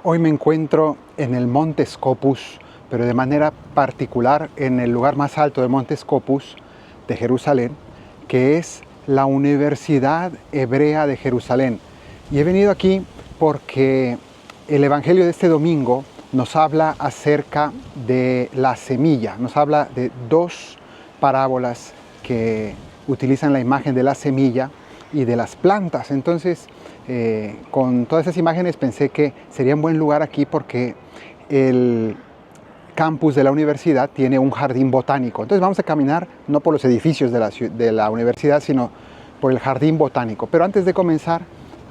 Hoy me encuentro en el Monte Scopus, pero de manera particular en el lugar más alto del Monte Scopus de Jerusalén, que es la Universidad Hebrea de Jerusalén. Y he venido aquí porque el Evangelio de este domingo nos habla acerca de la semilla, nos habla de dos parábolas que utilizan la imagen de la semilla y de las plantas. Entonces, con todas esas imágenes pensé que sería un buen lugar aquí porque el campus de la universidad tiene un jardín botánico. Entonces vamos a caminar no por los edificios de la universidad, sino por el jardín botánico. Pero antes de comenzar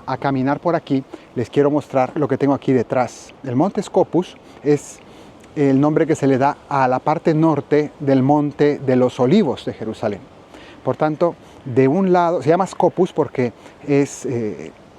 a caminar por aquí, les quiero mostrar lo que tengo aquí detrás. El Monte Scopus es el nombre que se le da a la parte norte del Monte de los Olivos de Jerusalén. Por tanto, de un lado, se llama Scopus porque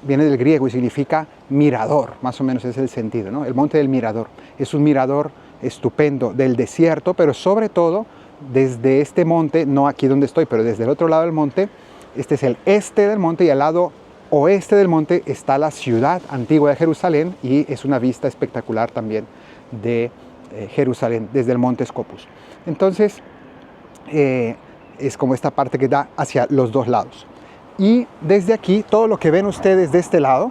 viene del griego y significa mirador, más o menos es el sentido, ¿no? El monte del mirador. Es un mirador estupendo del desierto, pero sobre todo desde este monte, no aquí donde estoy, pero desde el otro lado del monte, este es el este del monte y al lado oeste del monte está la ciudad antigua de Jerusalén y es una vista espectacular también de Jerusalén desde el monte Scopus. Entonces, es como esta parte que da hacia los dos lados. Y desde aquí, todo lo que ven ustedes de este lado,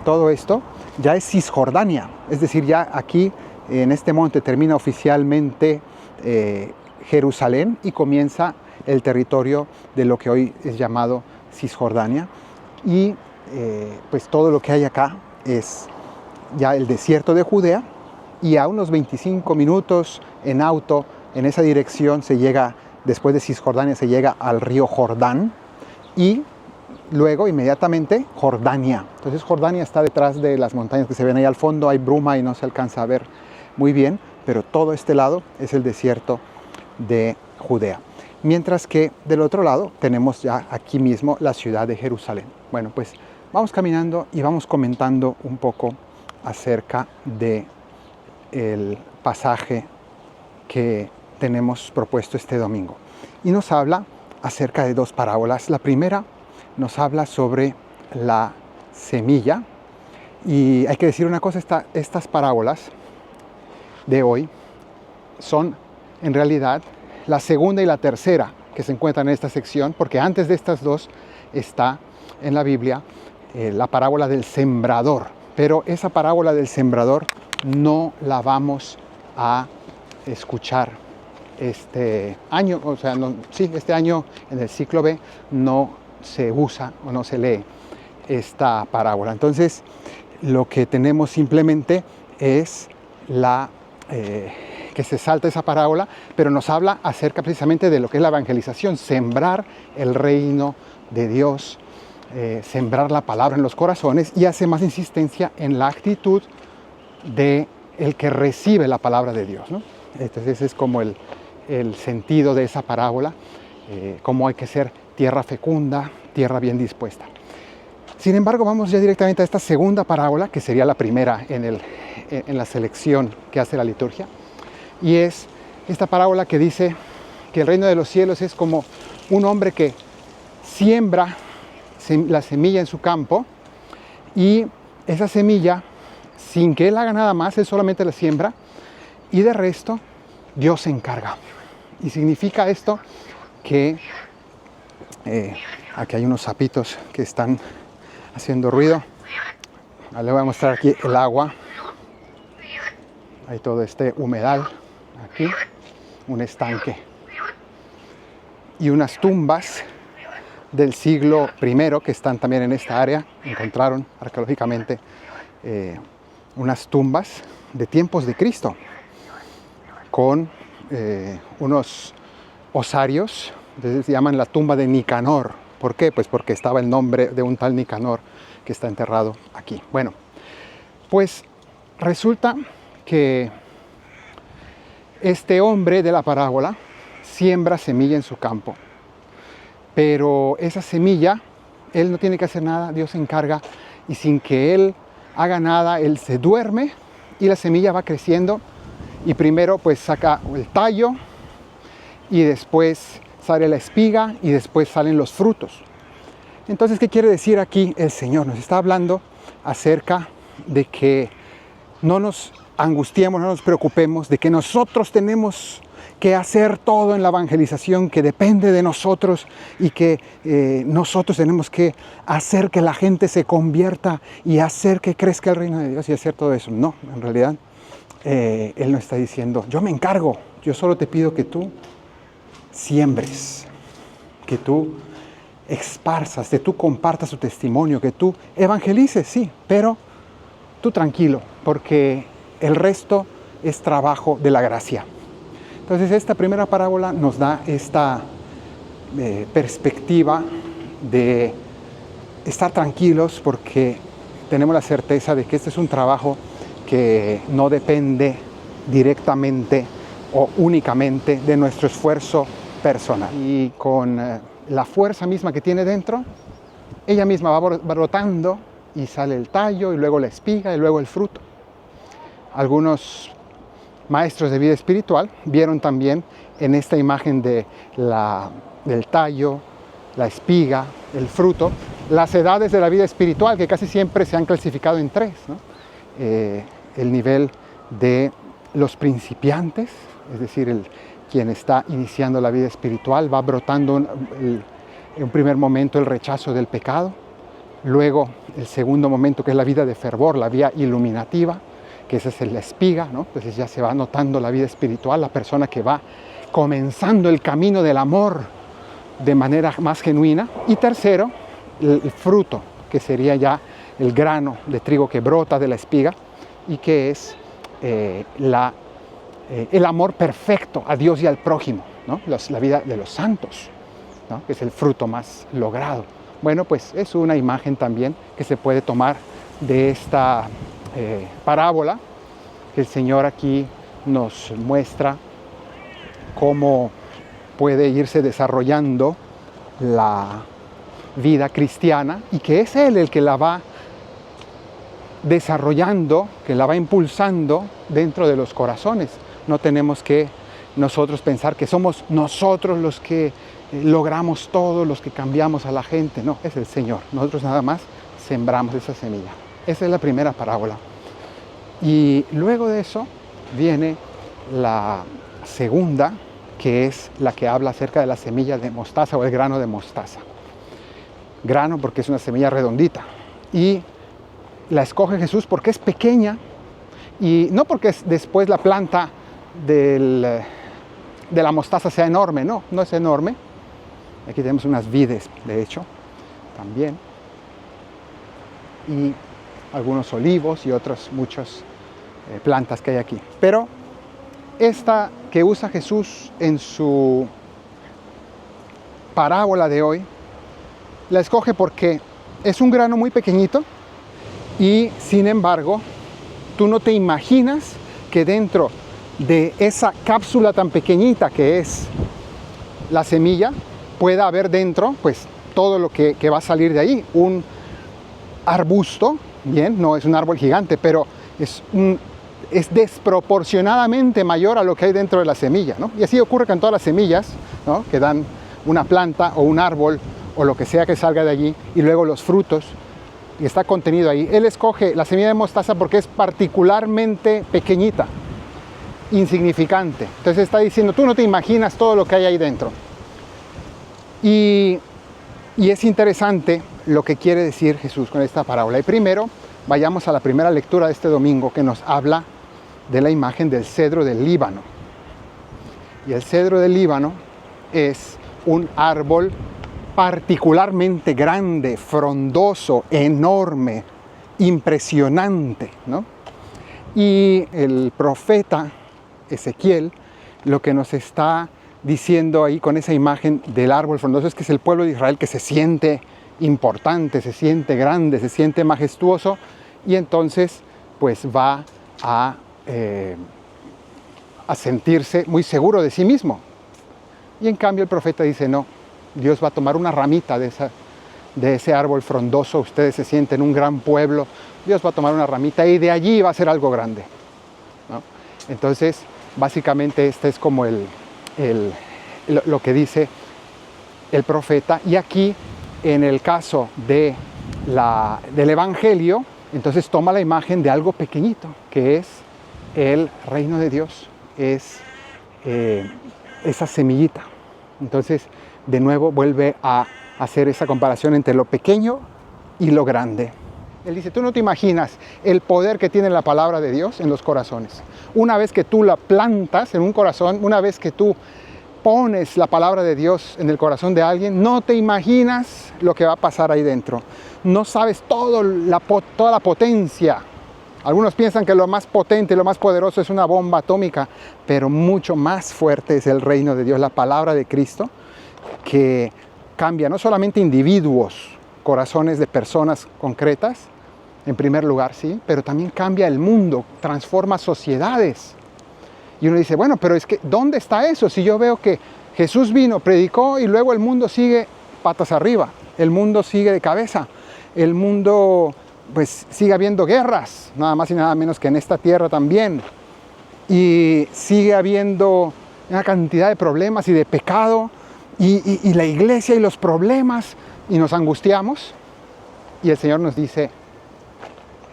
todo esto, ya es Cisjordania. Es decir, ya aquí en este monte termina oficialmente Jerusalén y comienza el territorio de lo que hoy es llamado Cisjordania. Y pues todo lo que hay acá es ya el desierto de Judea y a unos 25 minutos en auto en esa dirección se llega, después de Cisjordania se llega al río Jordán y luego, inmediatamente, Jordania. Entonces, Jordania está detrás de las montañas que se ven ahí al fondo. Hay bruma y no se alcanza a ver muy bien, pero todo este lado es el desierto de Judea. Mientras que del otro lado tenemos ya aquí mismo la ciudad de Jerusalén. Bueno, pues vamos caminando y vamos comentando un poco acerca del pasaje que tenemos propuesto este domingo. Y nos habla acerca de dos parábolas. La primera nos habla sobre la semilla y hay que decir una cosa, estas parábolas de hoy son en realidad la segunda y la tercera que se encuentran en esta sección, porque antes de estas dos está en la Biblia la parábola del sembrador, pero esa parábola del sembrador no la vamos a escuchar este año, o sea, este año en el ciclo B no se usa o no se lee esta parábola. Entonces, lo que tenemos simplemente es que se salta esa parábola, pero nos habla acerca precisamente de lo que es la evangelización, sembrar el reino de Dios, sembrar la palabra en los corazones y hace más insistencia en la actitud de el que recibe la palabra de Dios, ¿no? Entonces, ese es como el sentido de esa parábola, cómo hay que ser tierra fecunda, tierra bien dispuesta. Sin embargo, vamos ya directamente a esta segunda parábola, que sería la primera en la selección que hace la liturgia. Y es esta parábola que dice que el reino de los cielos es como un hombre que siembra la semilla en su campo y esa semilla, sin que él haga nada más, él solamente la siembra y de resto Dios se encarga. Y significa esto que aquí hay unos sapitos que están haciendo ruido. Les voy a mostrar aquí el agua. Hay todo este humedal aquí, un estanque y unas tumbas del siglo I que están también en esta área. Encontraron arqueológicamente unas tumbas de tiempos de Cristo con unos osarios. Entonces se llaman la tumba de Nicanor. ¿Por qué? Pues porque estaba el nombre de un tal Nicanor que está enterrado aquí. Bueno, pues resulta que este hombre de la parábola siembra semilla en su campo. Pero esa semilla, él no tiene que hacer nada, Dios se encarga y sin que él haga nada, él se duerme y la semilla va creciendo y primero pues saca el tallo y después sale la espiga y después salen los frutos. Entonces, ¿qué quiere decir aquí el Señor? Nos está hablando acerca de que no nos angustiemos, no nos preocupemos de que nosotros tenemos que hacer todo en la evangelización, que depende de nosotros y que nosotros tenemos que hacer que la gente se convierta y hacer que crezca el reino de Dios y hacer todo eso. No, en realidad Él nos está diciendo, yo me encargo, yo solo te pido que tú siembres, que tú esparzas, que tú compartas tu testimonio, que tú evangelices, sí, pero tú tranquilo, porque el resto es trabajo de la gracia. Entonces esta primera parábola nos da esta perspectiva de estar tranquilos porque tenemos la certeza de que este es un trabajo que no depende directamente o únicamente de nuestro esfuerzo personal. Y con la fuerza misma que tiene dentro, ella misma va brotando y sale el tallo y luego la espiga y luego el fruto. Algunos maestros de vida espiritual vieron también en esta imagen del tallo, la espiga, el fruto, las edades de la vida espiritual, que casi siempre se han clasificado en tres, ¿no? El nivel de los principiantes, es decir, quien está iniciando la vida espiritual, va brotando en un primer momento el rechazo del pecado, luego el segundo momento que es la vida de fervor, la vida iluminativa, que esa es la espiga, ¿no? Entonces ya se va notando la vida espiritual, la persona que va comenzando el camino del amor de manera más genuina. Y tercero, el fruto, que sería ya el grano de trigo que brota de la espiga y que es el amor perfecto a Dios y al prójimo, ¿no? La vida de los santos, ¿no? Que es el fruto más logrado. Bueno, pues es una imagen también que se puede tomar de esta parábola, que el Señor aquí nos muestra cómo puede irse desarrollando la vida cristiana y que es Él el que la va desarrollando, que la va impulsando dentro de los corazones. No tenemos que nosotros pensar que somos nosotros los que logramos todo, los que cambiamos a la gente. No, es el Señor. Nosotros nada más sembramos esa semilla. Esa es la primera parábola. Y luego de eso viene la segunda, que es la que habla acerca de la semilla de mostaza o el grano de mostaza. Grano porque es una semilla redondita. Y la escoge Jesús porque es pequeña y no porque después la planta de la mostaza sea enorme, no es enorme. Aquí tenemos unas vides, de hecho, también. Y algunos olivos y otras muchas plantas que hay aquí. Pero esta que usa Jesús en su parábola de hoy, la escoge porque es un grano muy pequeñito y sin embargo, tú no te imaginas que dentro de esa cápsula tan pequeñita que es la semilla, pueda haber dentro pues todo lo que va a salir de ahí. Un arbusto, bien, no es un árbol gigante, pero es desproporcionadamente mayor a lo que hay dentro de la semilla, ¿no? Y así ocurre con todas las semillas, ¿no? Que dan una planta o un árbol o lo que sea que salga de allí, y luego los frutos, y está contenido ahí. Él escoge la semilla de mostaza porque es particularmente pequeñita, insignificante. Entonces está diciendo, tú no te imaginas todo lo que hay ahí dentro. Y es interesante lo que quiere decir Jesús con esta parábola. Y primero, vayamos a la primera lectura de este domingo, que nos habla de la imagen del cedro del Líbano. Y el cedro del Líbano es un árbol particularmente grande, frondoso, enorme, impresionante, ¿no? Y el profeta Ezequiel lo que nos está diciendo ahí con esa imagen del árbol frondoso es que es el pueblo de Israel que se siente importante, se siente grande, se siente majestuoso, y entonces pues va a sentirse muy seguro de sí mismo. Y en cambio el profeta dice, no, Dios va a tomar una ramita de ese árbol frondoso, ustedes se sienten un gran pueblo, Dios va a tomar una ramita y de allí va a ser algo grande, ¿no? Entonces, básicamente este es como lo que dice el profeta. Y aquí, en el caso del Evangelio, Entonces toma la imagen de algo pequeñito, que es el reino de Dios, es esa semillita. Entonces, de nuevo vuelve a hacer esa comparación entre lo pequeño y lo grande. Él dice, tú no te imaginas el poder que tiene la palabra de Dios en los corazones. Una vez que tú la plantas en un corazón, una vez que tú pones la palabra de Dios en el corazón de alguien, no te imaginas lo que va a pasar ahí dentro. No sabes toda la potencia. Algunos piensan que lo más potente, lo más poderoso es una bomba atómica, pero mucho más fuerte es el reino de Dios, la palabra de Cristo, que cambia no solamente individuos, corazones de personas concretas, en primer lugar, sí, pero también cambia el mundo, transforma sociedades. Y uno dice, bueno, pero es que, ¿dónde está eso? Si yo veo que Jesús vino, predicó y luego el mundo sigue patas arriba, el mundo sigue de cabeza, el mundo pues sigue habiendo guerras, nada más y nada menos que en esta tierra también, y sigue habiendo una cantidad de problemas y de pecado, y la iglesia y los problemas, y nos angustiamos, y el Señor nos dice,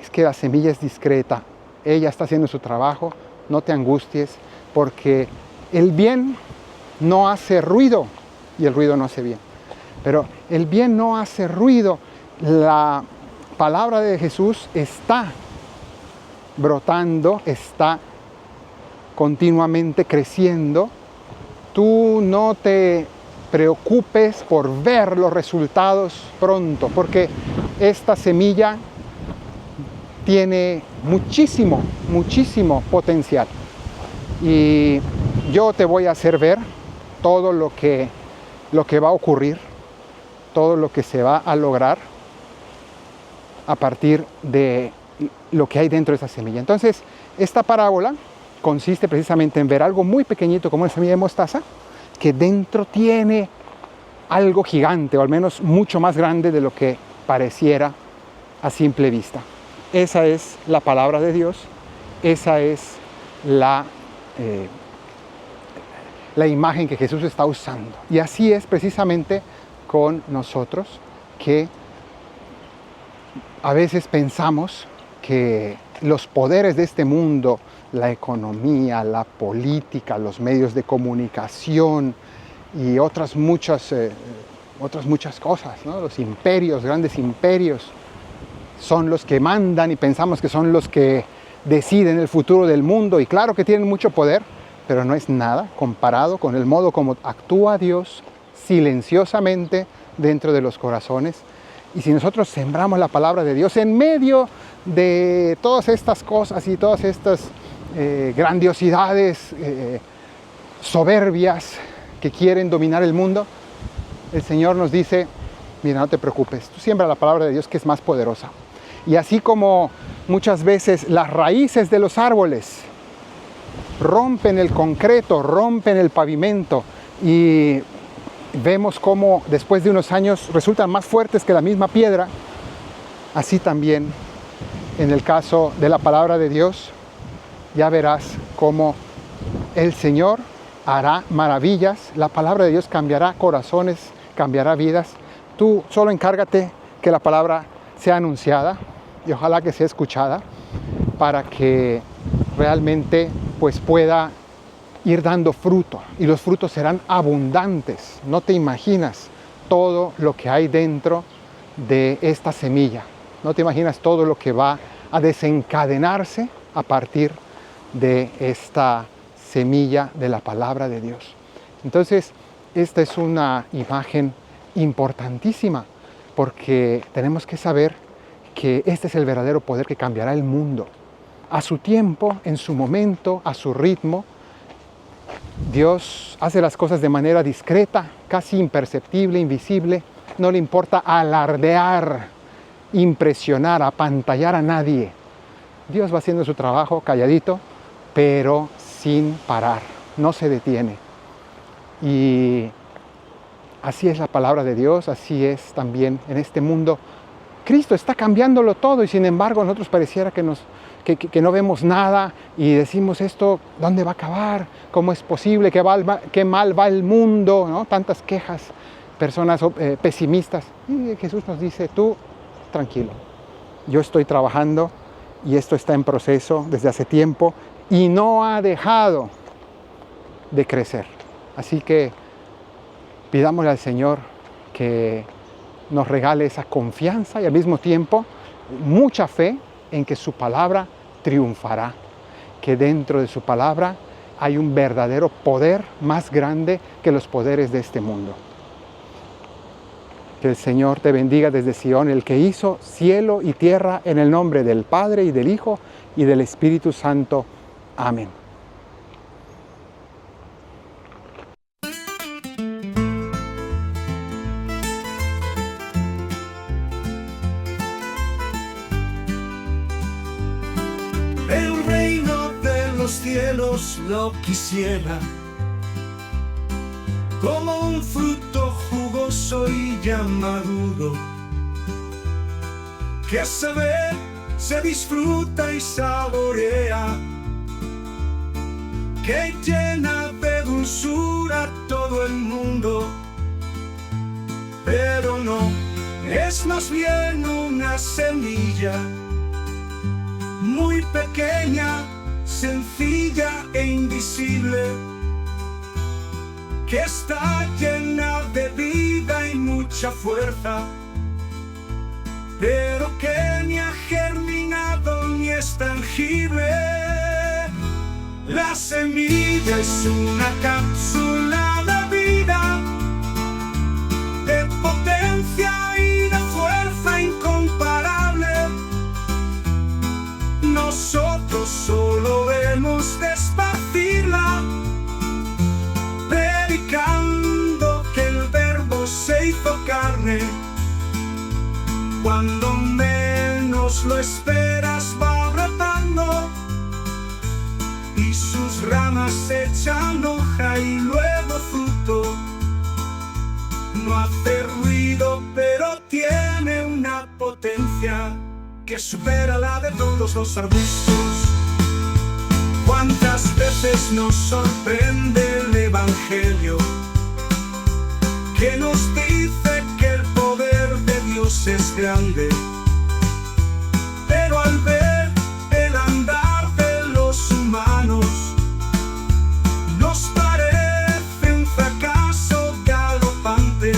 es que la semilla es discreta, ella está haciendo su trabajo, no te angusties, porque el bien no hace ruido, y el ruido no hace bien, pero el bien no hace ruido. La palabra de Jesús está brotando, está continuamente creciendo. Tú no te preocupes por ver los resultados pronto, porque esta semilla tiene muchísimo, muchísimo potencial. Y yo te voy a hacer ver todo lo que va a ocurrir, todo lo que se va a lograr a partir de lo que hay dentro de esa semilla. Entonces, esta parábola consiste precisamente en ver algo muy pequeñito como una semilla de mostaza, que dentro tiene algo gigante, o al menos mucho más grande de lo que pareciera a simple vista. Esa es la palabra de Dios, esa es la imagen que Jesús está usando. Y así es precisamente con nosotros, que a veces pensamos que los poderes de este mundo, la economía, la política, los medios de comunicación y otras muchas cosas, ¿no? Los imperios, grandes imperios, son los que mandan y pensamos que son los que deciden el futuro del mundo. Y claro que tienen mucho poder, pero no es nada comparado con el modo como actúa Dios silenciosamente dentro de los corazones. Y si nosotros sembramos la palabra de Dios en medio de todas estas cosas y todas estas grandiosidades, soberbias que quieren dominar el mundo, el Señor nos dice, mira, no te preocupes, tú siembra la palabra de Dios, que es más poderosa. Y así como muchas veces las raíces de los árboles rompen el concreto, rompen el pavimento, y vemos cómo después de unos años resultan más fuertes que la misma piedra, así también en el caso de la palabra de Dios, ya verás cómo el Señor hará maravillas. La palabra de Dios cambiará corazones, cambiará vidas. Tú solo encárgate que la palabra sea anunciada y ojalá que sea escuchada, para que realmente pues pueda ir dando fruto, y los frutos serán abundantes. No te imaginas todo lo que hay dentro de esta semilla, no te imaginas todo lo que va a desencadenarse a partir de esta semilla de la palabra de Dios. Entonces, esta es una imagen importantísima, porque tenemos que saber que este es el verdadero poder que cambiará el mundo. A su tiempo, en su momento, a su ritmo. Dios hace las cosas de manera discreta, casi imperceptible, invisible. No le importa alardear, impresionar, apantallar a nadie. Dios va haciendo su trabajo calladito, pero sin parar, no se detiene. Y así es la palabra de Dios, así es también en este mundo. Cristo está cambiándolo todo, y sin embargo a nosotros pareciera que no vemos nada y decimos, esto, ¿dónde va a acabar? ¿Cómo es posible? ¿Qué mal va el mundo? ¿No? Tantas quejas, personas pesimistas. Y Jesús nos dice, tú tranquilo, Yo estoy trabajando y esto está en proceso desde hace tiempo y no ha dejado de crecer. Así que pidámosle al Señor que nos regale esa confianza y al mismo tiempo mucha fe en que su palabra triunfará, que dentro de su palabra hay un verdadero poder más grande que los poderes de este mundo. Que el Señor te bendiga desde Sion, el que hizo cielo y tierra, en el nombre del Padre y del Hijo y del Espíritu Santo. Amén. El reino de los cielos lo quisiera, como un fruto jugoso y ya maduro, que a saber se disfruta y saborea, que llena de dulzura todo el mundo. Pero no, es más bien una semilla, muy pequeña, sencilla e invisible, que está llena de vida y mucha fuerza, pero que ni ha germinado ni es tangible. La semilla es una cápsula de vida, de potencia y de fuerza incomparable. Nosotros solo hemos de esparcirla, predicando que el Verbo se hizo carne. Cuando menos lo esperas va brotando, y sus ramas echan hoja y luego fruto. No hace ruido, pero tiene una potencia que supera la de todos los arbustos. ¿Cuántas veces nos sorprende el Evangelio, que nos dice que el poder de Dios es grande? Pero al ver el andar de los humanos, nos parece un fracaso galopante.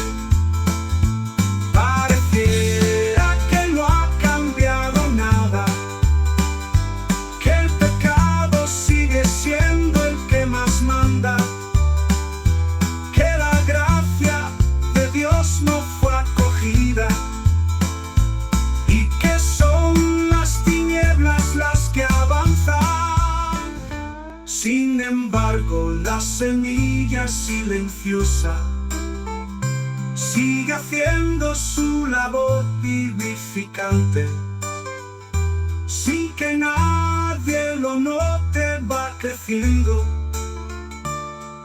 Pareciera que no ha cambiado nada, que el pecado sigue siendo el que más manda, que la gracia de Dios no fue acogida, y que son las tinieblas las que avanzan. Sin embargo, la semilla silenciosa sigue haciendo su labor vivificante, sin que nadie lo note. Va creciendo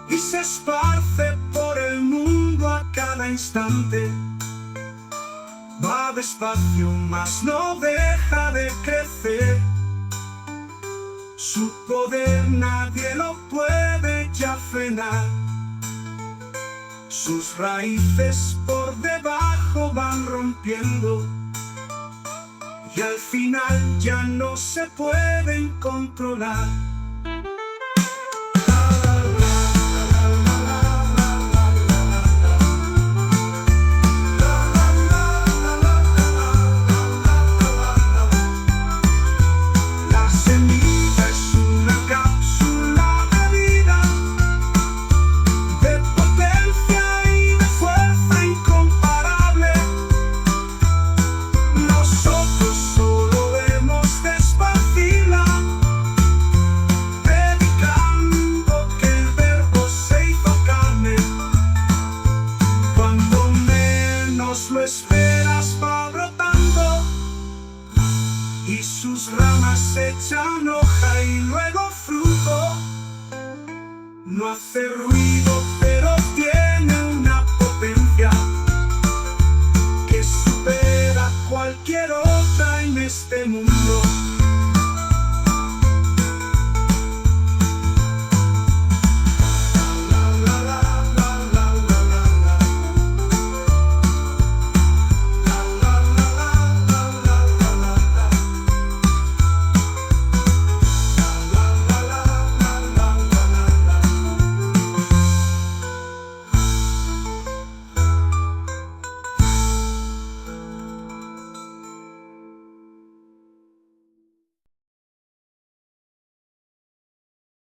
y se esparce por el mundo a cada instante. Va despacio, mas no deja de crecer. Su poder nadie lo puede ya frenar. Sus raíces por debajo van rompiendo, y al final ya no se pueden controlar. Lo esperas va brotando, y sus ramas echan hoja y luego fruto. No hace ruido, pero tiene una potencia que supera cualquier otra en este mundo.